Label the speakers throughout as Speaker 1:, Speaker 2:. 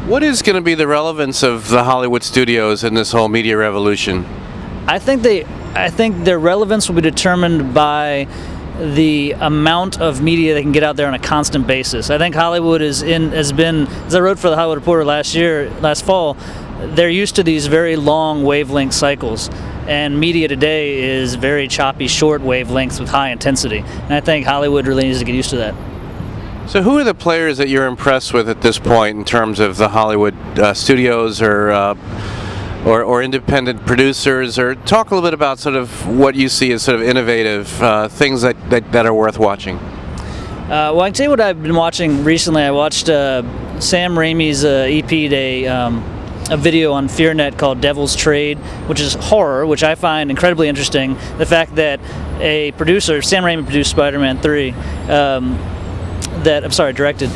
Speaker 1: What is going to be the relevance of the Hollywood studios in this whole media revolution?
Speaker 2: I think their relevance will be determined by the amount of media they can get out there on a constant basis. I think Hollywood has been, as I wrote for the Hollywood Reporter last fall, they're used to these very long wavelength cycles, and media today is very choppy, short wavelengths with high intensity. And I think Hollywood really needs to get used to that.
Speaker 1: So who are the players that you're impressed with at this point in terms of the Hollywood studios or independent producers, or talk a little bit about sort of what you see as sort of innovative things that are worth watching?
Speaker 2: Well, I can tell you what I've been watching recently. I watched Sam Raimi's EP'd a video on FearNet called Devil's Trade, which is horror, which I find incredibly interesting. The fact that a producer, Sam Raimi produced Spider-Man 3, directed,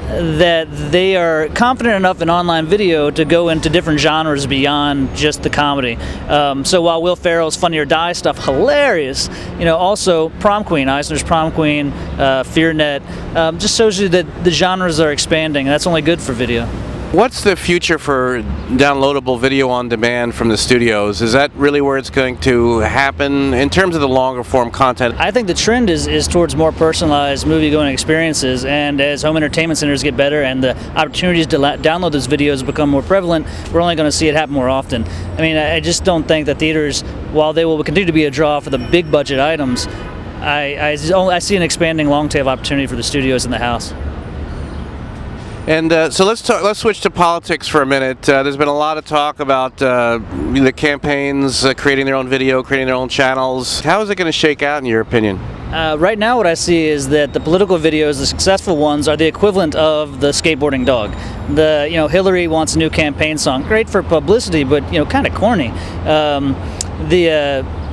Speaker 2: that they are confident enough in online video to go into different genres beyond just the comedy. So while Will Ferrell's Funny or Die stuff, hilarious, also Prom Queen, Eisner's Prom Queen, FearNet, just shows you that the genres are expanding, and that's only good for video.
Speaker 1: What's the future for downloadable video on demand from the studios? Is that really where it's going to happen in terms of the longer form content?
Speaker 2: I think the trend is towards more personalized movie-going experiences, and as home entertainment centers get better and the opportunities to download those videos become more prevalent, we're only going to see it happen more often. I mean, I just don't think that theaters, while they will continue to be a draw for the big budget items, I see an expanding long tail of opportunity for the studios in the house.
Speaker 1: And so let's switch to politics for a minute. There's been a lot of talk about the campaigns creating their own video, creating their own channels. How is it going to shake out in your opinion?
Speaker 2: Right now what I see is that the political videos, the successful ones, are the equivalent of the skateboarding dog. Hillary wants a new campaign song. Great for publicity, but kind of corny.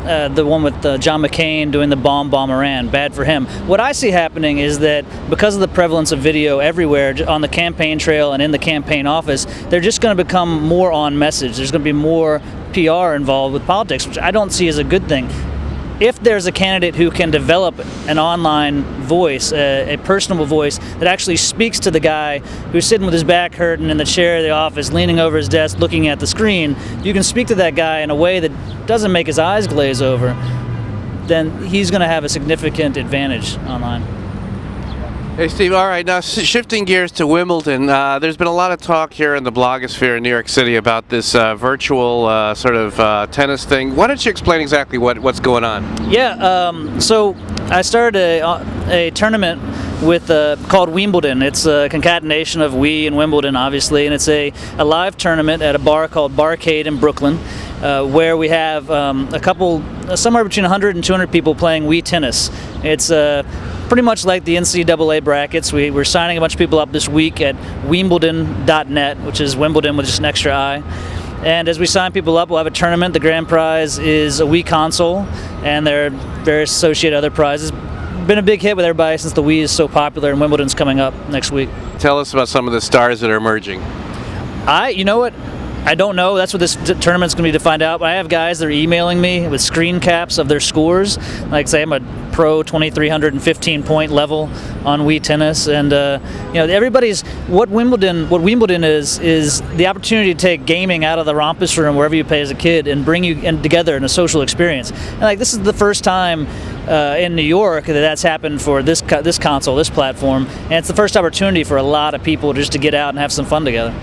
Speaker 2: The one with John McCain doing the bomb Iran, bad for him. What I see happening is that because of the prevalence of video everywhere on the campaign trail and in the campaign office, they're just going to become more on message. There's going to be more PR involved with politics, which I don't see as a good thing. If there's a candidate who can develop an online voice, a personable voice that actually speaks to the guy who's sitting with his back hurting in the chair of the office, leaning over his desk, looking at the screen, you can speak to that guy in a way that doesn't make his eyes glaze over, then he's going to have a significant advantage online.
Speaker 1: Hey Steve, all right, now shifting gears to Wimbledon, there's been a lot of talk here in the blogosphere in New York City about this virtual sort of tennis thing. Why don't you explain exactly what's going on?
Speaker 2: Yeah, so I started a tournament with called Wimbledon. It's a concatenation of Wii and Wimbledon, obviously, and it's a live tournament at a bar called Barcade in Brooklyn, where we have somewhere between 100 and 200 people playing Wii tennis. It's pretty much like the NCAA brackets. We're signing a bunch of people up this week at Wimbledon.net, which is Wimbledon with just an extra I. And as we sign people up, we'll have a tournament. The grand prize is a Wii console, and there are various associated other prizes. Been a big hit with everybody since the Wii is so popular, and Wimbledon's coming up next week.
Speaker 1: Tell us about some of the stars that are emerging.
Speaker 2: You know what? I don't know. That's what this tournament's going to be to find out. But I have guys that are emailing me with screen caps of their scores. Like, say, I'm a pro 2,315 point level on Wii tennis, and what Wimbledon is the opportunity to take gaming out of the rompus room wherever you play as a kid and bring you together in a social experience. And this is the first time in New York that's happened for this console, this platform, and it's the first opportunity for a lot of people just to get out and have some fun together.